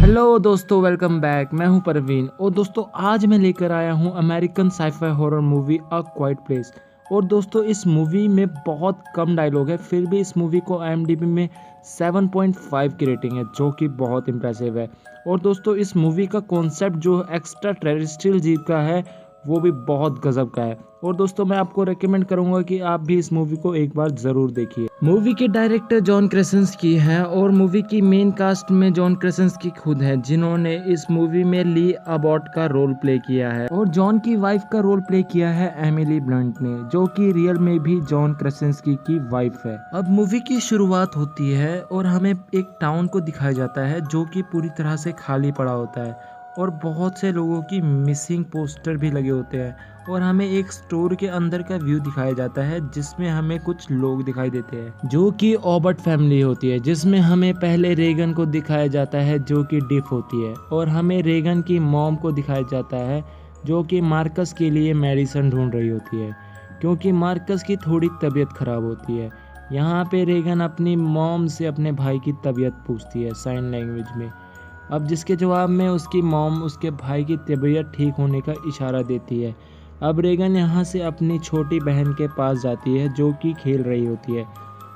Hello दोस्तों, welcome back. मैं हूं परवीन और दोस्तों आज मैं लेकर आया हूं अमेरिकन साईफाई हॉरर मूवी अ क्वाइट प्लेस। और दोस्तों इस मूवी में बहुत कम डायलॉग है, फिर भी इस मूवी को IMDb में 7.5 की रेटिंग है, जो कि बहुत इंप्रेसिव है। और दोस्तों इस मूवी का कॉन्सेप्ट जो एक्स्ट्रा टेरेस्ट्रियल जीव का है वो भी बहुत गजब का है। और दोस्तों मैं आपको रेकमेंड करूंगा कि आप भी इस मूवी को एक बार जरूर देखिए। मूवी के डायरेक्टर जॉन क्रेसेंस्की हैं और मूवी की मेन कास्ट में जॉन क्रेसेंस्की खुद हैं, जिन्होंने इस मूवी में ली अबॉट का रोल प्ले किया है। और जॉन की वाइफ का रोल प्ले किया है एमिली ब्लंट ने, जो कि रियल में भी जॉन क्रेसेंस्की की वाइफ है। अब मूवी की शुरुआत होती है और हमें एक टाउन को दिखाया जाता है जो कि पूरी तरह से खाली पड़ा होता है और बहुत से लोगों की मिसिंग पोस्टर भी लगे होते हैं। और हमें एक स्टोर के अंदर का व्यू दिखाया जाता है जिसमें हमें कुछ लोग दिखाई देते हैं जो कि ऑबर्ट फैमिली होती है, जिसमें हमें पहले रेगन को दिखाया जाता है जो कि डिफ होती है, और हमें रेगन की मॉम को दिखाया जाता है जो कि मार्कस के लिए मेडिसिन ढूंढ रही होती है, क्योंकि मार्कस की थोड़ी तबीयत खराब होती है। यहाँ पे रेगन अपनी मॉम से अपने भाई की तबीयत पूछती है साइन लैंग्वेज में। अब जिसके जवाब में उसकी मॉम उसके भाई की तबीयत ठीक होने का इशारा देती है। अब रेगन यहाँ से अपनी छोटी बहन के पास जाती है जो कि खेल रही होती है।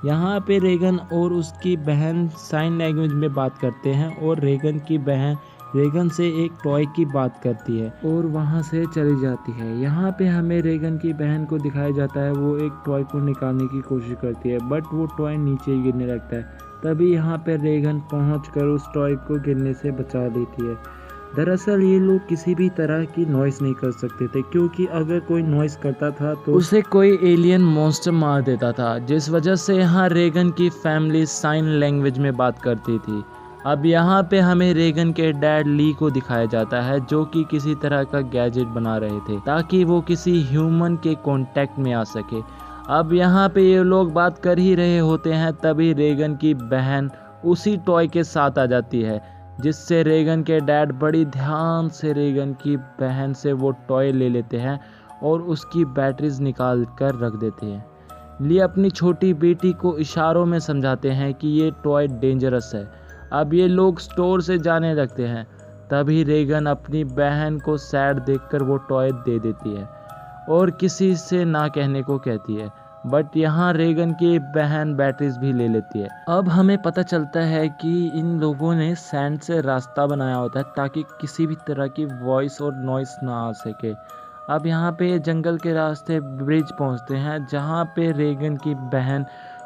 यहाँ पे रेगन और उसकी बहन साइन लैंग्वेज में बात करते हैं और रेगन की बहन रेगन से एक टॉय की बात करती है और वहाँ से चली जाती है। यहाँ पे हमें रेगन की बहन को दिखाया जाता है, वो एक टॉय को निकालने की कोशिश करती है बट वो टॉय नीचे ही गिरने लगता है। तभी यहाँ पे रेगन पहुंचकर उस टॉय को गिरने से बचा लेती है। दरअसल ये लोग किसी भी तरह की नॉइस नहीं कर सकते थे, क्योंकि अगर कोई नॉइस करता था तो उसे कोई एलियन मॉन्स्टर मार देता था, जिस वजह से यहाँ रेगन की फैमिली साइन लैंग्वेज में बात करती थी। अब यहाँ पे हमें रेगन के डैड ली को दिखाया जाता है जो कि किसी तरह का गैजेट बना रहे थे ताकि वो किसी ह्यूमन के कांटेक्ट में आ सके। अब यहाँ पे ये लोग बात कर ही रहे होते हैं, तभी रेगन की बहन उसी टॉय के साथ आ जाती है, जिससे रेगन के डैड बड़ी ध्यान से रेगन की बहन से वो टॉय ले लेते हैं और उसकी बैटरीज निकाल कर रख देते हैं। ली अपनी छोटी बेटी को इशारों में समझाते हैं कि ये टॉय डेंजरस है। अब ये लोग स्टोर से जाने लगते हैं, तभी रेगन अपनी बहन को सैड देखकर वो टॉय दे देती है और किसी से ना कहने को कहती है। बट यहाँ रेगन की बहन बैटरीज भी ले लेती है। अब हमें पता चलता है कि इन लोगों ने सैंड से रास्ता बनाया होता है ताकि किसी भी तरह की वॉइस और नॉइस ना आ सके। अब यहाँ पे जंगल के रास्ते ब्रिज पहुँचते हैं जहाँ पे रेगन की बहन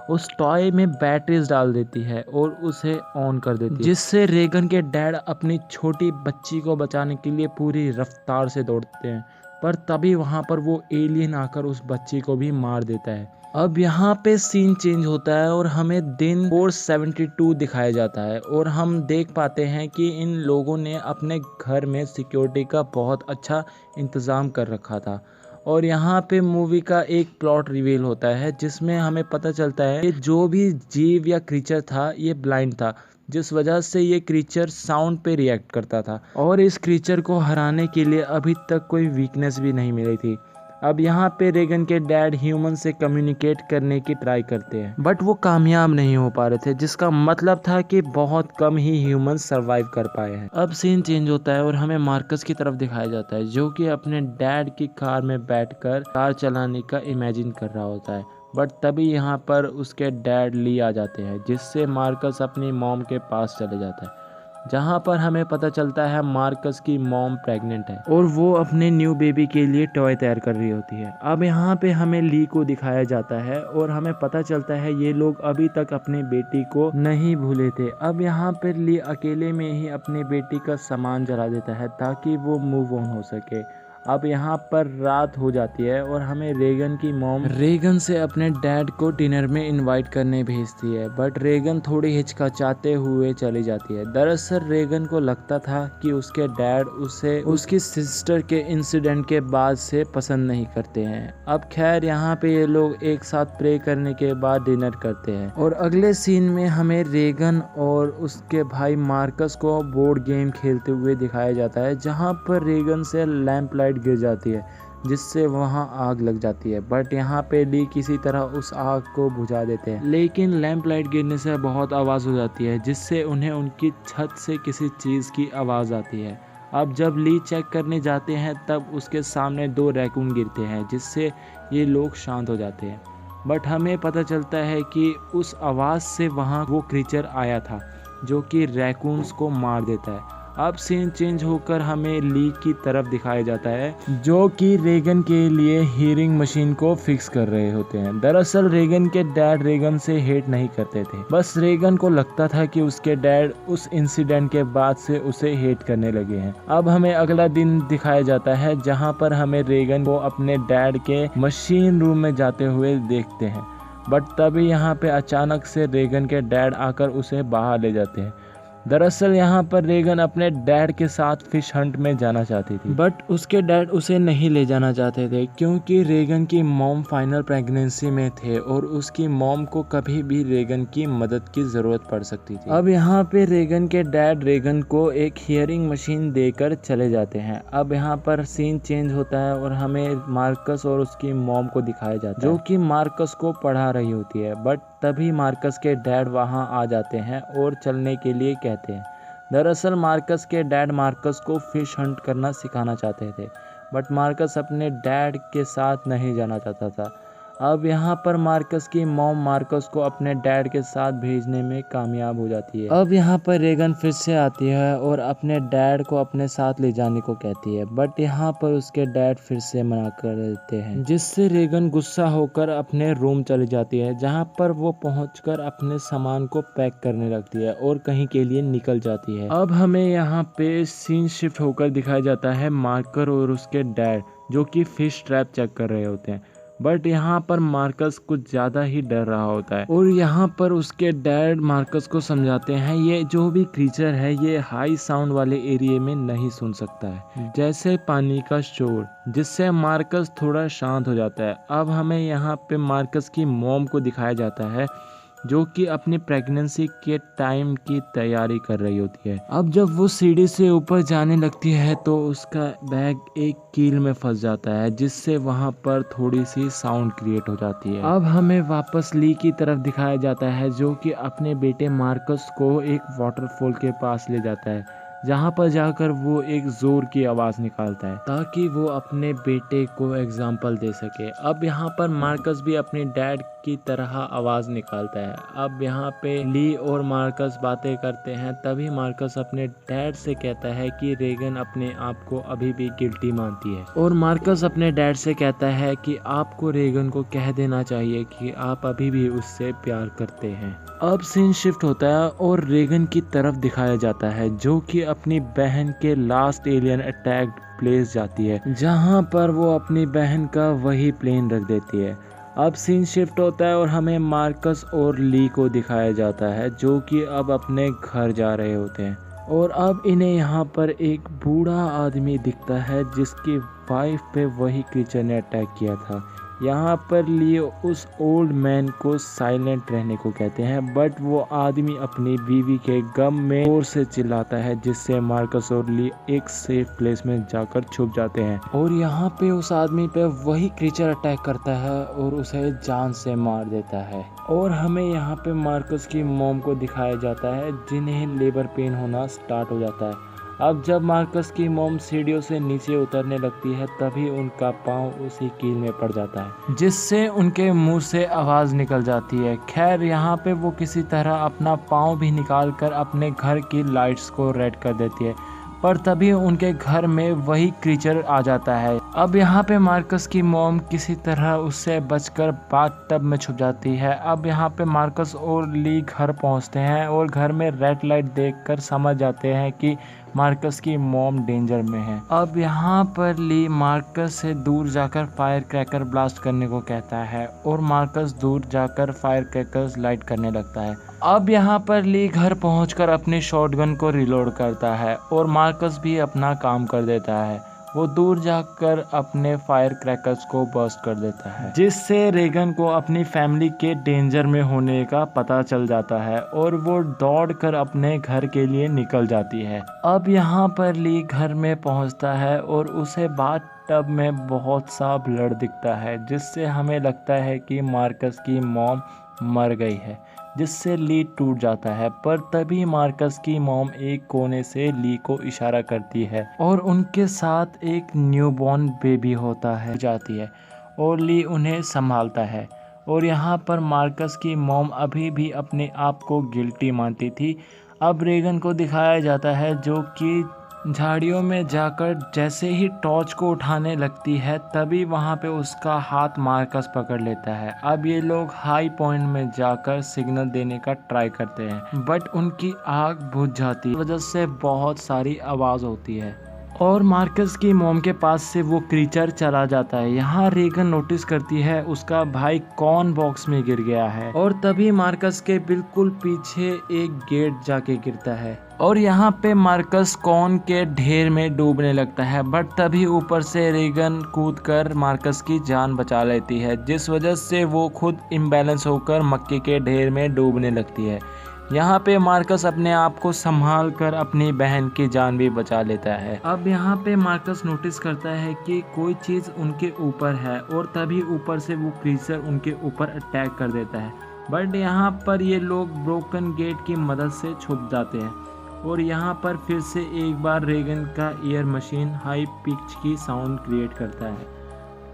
उस टॉय में बैटरीज डाल देती है और उसे ऑन कर देती है, जिससे रेगन के डैड अपनी छोटी बच्ची को बचाने के लिए पूरी रफ्तार से दौड़ते हैं। पर तभी वहाँ पर वो एलियन आकर उस बच्ची को भी मार देता है। अब यहाँ पे सीन चेंज होता है और हमें दिन 472 दिखाया जाता है और हम देख पाते हैं कि इन लोगों ने अपने घर में सिक्योरिटी का बहुत अच्छा इंतज़ाम कर रखा था। और यहाँ पे मूवी का एक प्लॉट रिवील होता है जिसमें हमें पता चलता है कि जो भी जीव या क्रीचर था ये ब्लाइंड था, जिस वजह से ये क्रीचर साउंड पे रिएक्ट करता था और इस क्रीचर को हराने के लिए अभी तक कोई वीकनेस भी नहीं मिली थी। अब यहाँ पे रेगन के डैड ह्यूमन से कम्युनिकेट करने की ट्राई करते हैं बट वो कामयाब नहीं हो पा रहे थे, जिसका मतलब था कि बहुत कम ही ह्यूमन सरवाइव कर पाए हैं। अब सीन चेंज होता है और हमें मार्कस की तरफ दिखाया जाता है जो कि अपने डैड की कार में बैठकर कार चलाने का इमेजिन कर रहा होता है। बट तभी यहाँ पर उसके डैड ली आ जाते हैं, जिससे मार्कस अपनी मॉम के पास चले जाता है, जहाँ पर हमें पता चलता है मार्कस की मॉम प्रेग्नेंट है और वो अपने न्यू बेबी के लिए टॉय तैयार कर रही होती है। अब यहाँ पे हमें ली को दिखाया जाता है और हमें पता चलता है ये लोग अभी तक अपनी बेटी को नहीं भूले थे। अब यहाँ पे ली अकेले में ही अपनी बेटी का सामान जला देता है ताकि वो मूव ऑन हो सके। अब यहाँ पर रात हो जाती है और हमें रेगन की मॉम रेगन से अपने डैड को डिनर में इनवाइट करने भेजती है, बट रेगन थोड़ी हिचकिचाते हुए चली जाती है। दरअसल रेगन को लगता था कि उसके डैड उसे उसकी सिस्टर के इंसिडेंट के बाद से पसंद नहीं करते हैं। अब खैर यहाँ पे ये लोग एक साथ प्रे करने के बाद डिनर करते हैं और अगले सीन में हमें रेगन और उसके भाई मार्कस को बोर्ड गेम खेलते हुए दिखाया जाता है, जहाँ पर रेगन से लैंप लाइट गिर जाती है, जिससे वहाँ आग लग जाती है। बट यहाँ पे ली किसी तरह उस आग को बुझा देते हैं, लेकिन लैंप लाइट गिरने से बहुत आवाज़ हो जाती है, जिससे उन्हें उनकी छत से किसी चीज़ की आवाज़ आती है। अब जब ली चेक करने जाते हैं तब उसके सामने 2 रैकून गिरते हैं, जिससे ये लोग शांत हो जाते हैं। बट हमें पता चलता है कि उस आवाज़ से वहाँ वो क्रीचर आया था जो कि रैकून्स को मार देता है। अब सीन चेंज होकर हमें ली की तरफ दिखाया जाता है जो कि रेगन के लिए हीयरिंग मशीन को फिक्स कर रहे होते हैं। दरअसल रेगन के डैड रेगन से हेट नहीं करते थे, बस रेगन को लगता था कि उसके डैड उस इंसिडेंट के बाद से उसे हेट करने लगे हैं। अब हमें अगला दिन दिखाया जाता है जहां पर हमें रेगन को अपने डैड के मशीन रूम में जाते हुए देखते हैं। बट तभी यहाँ पे अचानक से रेगन के डैड आकर उसे बाहर ले जाते हैं। दरअसल यहाँ पर रेगन अपने डैड के साथ फिश हंट में जाना चाहती थी, बट उसके डैड उसे नहीं ले जाना चाहते थे क्योंकि रेगन की मॉम फाइनल प्रेगनेंसी में थे और उसकी मॉम को कभी भी रेगन की मदद की ज़रूरत पड़ सकती थी। अब यहाँ पे रेगन के डैड रेगन को एक हियरिंग मशीन देकर चले जाते हैं। अब यहाँ पर सीन चेंज होता है और हमें मार्कस और उसकी मॉम को दिखाया जाता है जो कि मार्कस को पढ़ा रही होती है। बट तभी मार्कस के डैड वहां आ जाते हैं और चलने के लिए कहते हैं। दरअसल मार्कस के डैड मार्कस को फिश हंट करना सिखाना चाहते थे, बट मार्कस अपने डैड के साथ नहीं जाना चाहता था। अब यहाँ पर मार्कस की मॉम मार्कस को अपने डैड के साथ भेजने में कामयाब हो जाती है। अब यहाँ पर रेगन फिर से आती है और अपने डैड को अपने साथ ले जाने को कहती है, बट यहाँ पर उसके डैड फिर से मना कर देते हैं, जिससे रेगन गुस्सा होकर अपने रूम चली जाती है, जहाँ पर वो पहुंचकर अपने सामान को पैक करने लगती है और कहीं के लिए निकल जाती है। अब हमें यहाँ पे सीन शिफ्ट होकर दिखाया जाता है मार्कर और उसके डैड जो कि फिश ट्रैप चेक कर रहे होते हैं। बट यहाँ पर मार्कस कुछ ज़्यादा ही डर रहा होता है और यहाँ पर उसके डैड मार्कस को समझाते हैं ये जो भी क्रीचर है ये हाई साउंड वाले एरिया में नहीं सुन सकता है, जैसे पानी का शोर, जिससे मार्कस थोड़ा शांत हो जाता है। अब हमें यहाँ पे मार्कस की मॉम को दिखाया जाता है जो कि अपनी प्रेगनेंसी के टाइम की तैयारी कर रही होती है। अब जब वो सीढ़ी से ऊपर जाने लगती है तो उसका बैग एक कील में फंस जाता है, जिससे वहां पर थोड़ी सी साउंड क्रिएट हो जाती है। अब हमें वापस ली की तरफ दिखाया जाता है जो कि अपने बेटे मार्कस को एक वाटरफॉल के पास ले जाता है, जहाँ पर जाकर वो एक जोर की आवाज़ निकालता है ताकि वो अपने बेटे को एग्जाम्पल दे सके। अब यहाँ पर मार्कस भी अपने डैड की तरह आवाज़ निकालता है। अब यहाँ पे ली और मार्कस बातें करते हैं, तभी मार्कस अपने डैड से कहता है कि रेगन अपने आप को अभी भी गिल्टी मानती है और मार्कस अपने डैड से कहता है कि आपको रेगन को कह देना चाहिए कि आप अभी भी उससे प्यार करते हैं। अब सीन शिफ्ट होता है और रेगन की तरफ दिखाया जाता है जो कि अपनी बहन के लास्ट एलियन अटैक प्लेस जाती है, जहां पर वो अपनी बहन का वही प्लेन रख देती है। अब सीन शिफ्ट होता है और हमें मार्कस और ली को दिखाया जाता है जो कि अब अपने घर जा रहे होते हैं और अब इन्हें यहाँ पर एक बूढ़ा आदमी दिखता है जिसकी वाइफ पे वही क्रीचर ने अटैक किया था। यहाँ पर ली उस ओल्ड मैन को साइलेंट रहने को कहते हैं, बट वो आदमी अपनी बीवी के गम में जोर से चिल्लाता है, जिससे मार्कस और ली एक सेफ प्लेस में जाकर छुप जाते हैं और यहाँ पे उस आदमी पे वही क्रीचर अटैक करता है और उसे जान से मार देता है। और हमें यहाँ पे मार्कस की मॉम को दिखाया जाता है जिन्हें लेबर पेन होना स्टार्ट हो जाता है। अब जब मार्कस की मॉम सीढ़ियों से नीचे उतरने लगती है तभी उनका पाँव उसी कील में पड़ जाता है, जिससे उनके मुंह से आवाज़ निकल जाती है। खैर यहाँ पे वो किसी तरह अपना पाँव भी निकाल कर अपने घर की लाइट्स को रेड कर देती है, पर तभी उनके घर में वही क्रीचर आ जाता है। अब यहाँ पे मार्कस की मॉम किसी तरह उससे बचकर बाथटब में छुप जाती है। अब यहाँ पे मार्कस और ली घर पहुँचते हैं और घर में रेड लाइट देखकर समझ जाते हैं कि मार्कस की मॉम डेंजर में है। अब यहाँ पर ली मार्कस से दूर जाकर फायर क्रैकर ब्लास्ट करने को कहता है और मार्कस दूर जाकर फायर क्रैकर्स लाइट करने लगता है। अब यहाँ पर ली घर पहुंचकर अपनी शॉटगन को रिलोड करता है और मार्कस भी अपना काम कर देता है वो दूर जाकर अपने फायर क्रैकर्स को बर्स्ट कर देता है, जिससे रेगन को अपनी फैमिली के डेंजर में होने का पता चल जाता है और वो दौड़कर अपने घर के लिए निकल जाती है। अब यहाँ पर ली घर में पहुँचता है और उसे बात टब में बहुत सा ब्लड दिखता है, जिससे हमें लगता है कि मार्कस की मॉम मर गई है, जिससे ली टूट जाता है। पर तभी मार्कस की मॉम एक कोने से ली को इशारा करती है और उनके साथ एक न्यूबॉर्न बेबी होता है जाती है और ली उन्हें संभालता है। और यहाँ पर मार्कस की मॉम अभी भी अपने आप को गिल्टी मानती थी। अब रेगन को दिखाया जाता है जो कि झाड़ियों में जाकर जैसे ही टॉर्च को उठाने लगती है, तभी वहाँ पे उसका हाथ मार्कस पकड़ लेता है। अब ये लोग हाई पॉइंट में जाकर सिग्नल देने का ट्राई करते हैं, बट उनकी आग बुझ जाती है, वजह से बहुत सारी आवाज़ होती है और मार्कस की मॉम के पास से वो क्रीचर चला जाता है। यहाँ रेगन नोटिस करती है उसका भाई कॉर्न बॉक्स में गिर गया है और तभी मार्कस के बिल्कुल पीछे एक गेट जाके गिरता है और यहाँ पे मार्कस कॉर्न के ढेर में डूबने लगता है, बट तभी ऊपर से रेगन कूदकर मार्कस की जान बचा लेती है, जिस वजह से वो खुद इम्बैलेंस होकर मक्के के ढेर में डूबने लगती है। यहाँ पे मार्कस अपने आप को संभाल कर अपनी बहन की जान भी बचा लेता है। अब यहाँ पे मार्कस नोटिस करता है कि कोई चीज़ उनके ऊपर है और तभी ऊपर से वो क्रीचर उनके ऊपर अटैक कर देता है, बट यहाँ पर ये लोग ब्रोकन गेट की मदद से छुप जाते हैं और यहाँ पर फिर से एक बार रेगन का ईयर मशीन हाई पिच की साउंड क्रिएट करता है,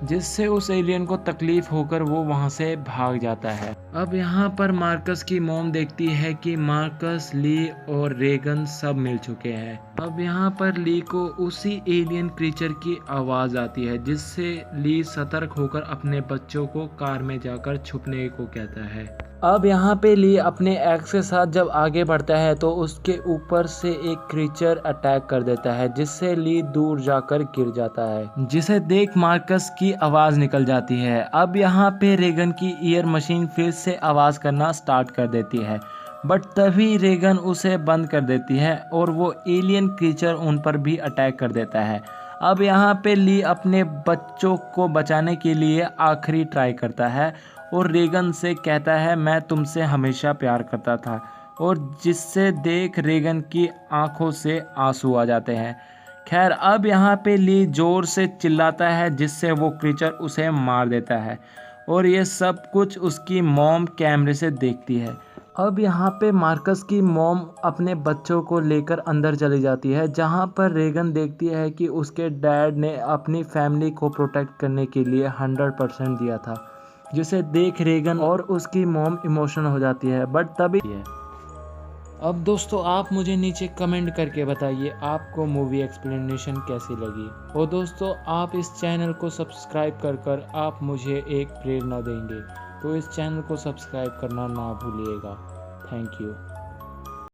जिससे उस एलियन को तकलीफ होकर वो वहाँ से भाग जाता है। अब यहाँ पर मार्कस की मॉम देखती है कि मार्कस, ली और रेगन सब मिल चुके हैं। अब यहाँ पर ली को उसी एलियन क्रीचर की आवाज़ आती है, जिससे ली सतर्क होकर अपने बच्चों को कार में जाकर छुपने को कहता है। अब यहाँ पे ली अपने एक्स के साथ जब आगे बढ़ता है तो उसके ऊपर से एक क्रीचर अटैक कर देता है, जिससे ली दूर जाकर गिर जाता है, जिसे देख मार्कस की आवाज़ निकल जाती है। अब यहाँ पे रेगन की ईयर मशीन फिर से आवाज़ करना स्टार्ट कर देती है, बट तभी रेगन उसे बंद कर देती है और वो एलियन क्रीचर उन पर भी अटैक कर देता है। अब यहाँ पे ली अपने बच्चों को बचाने के लिए आखिरी ट्राई करता है और रेगन से कहता है मैं तुमसे हमेशा प्यार करता था, और जिससे देख रेगन की आंखों से आंसू आ जाते हैं। खैर अब यहाँ पे ली जोर से चिल्लाता है, जिससे वो क्रीचर उसे मार देता है और ये सब कुछ उसकी मॉम कैमरे से देखती है। अब यहाँ पे मार्कस की मॉम अपने बच्चों को लेकर अंदर चली जाती है, जहाँ पर रेगन देखती है कि उसके डैड ने अपनी फैमिली को प्रोटेक्ट करने के लिए 100% दिया था, जिसे देख रेगन और उसकी मॉम इमोशनल हो जाती है। बट तभी अब दोस्तों आप मुझे नीचे कमेंट करके बताइए आपको मूवी एक्सप्लेनेशन कैसी लगी, और दोस्तों आप इस चैनल को सब्सक्राइब कर आप मुझे एक प्रेरणा देंगे, तो इस चैनल को सब्सक्राइब करना ना भूलिएगा। Thank you.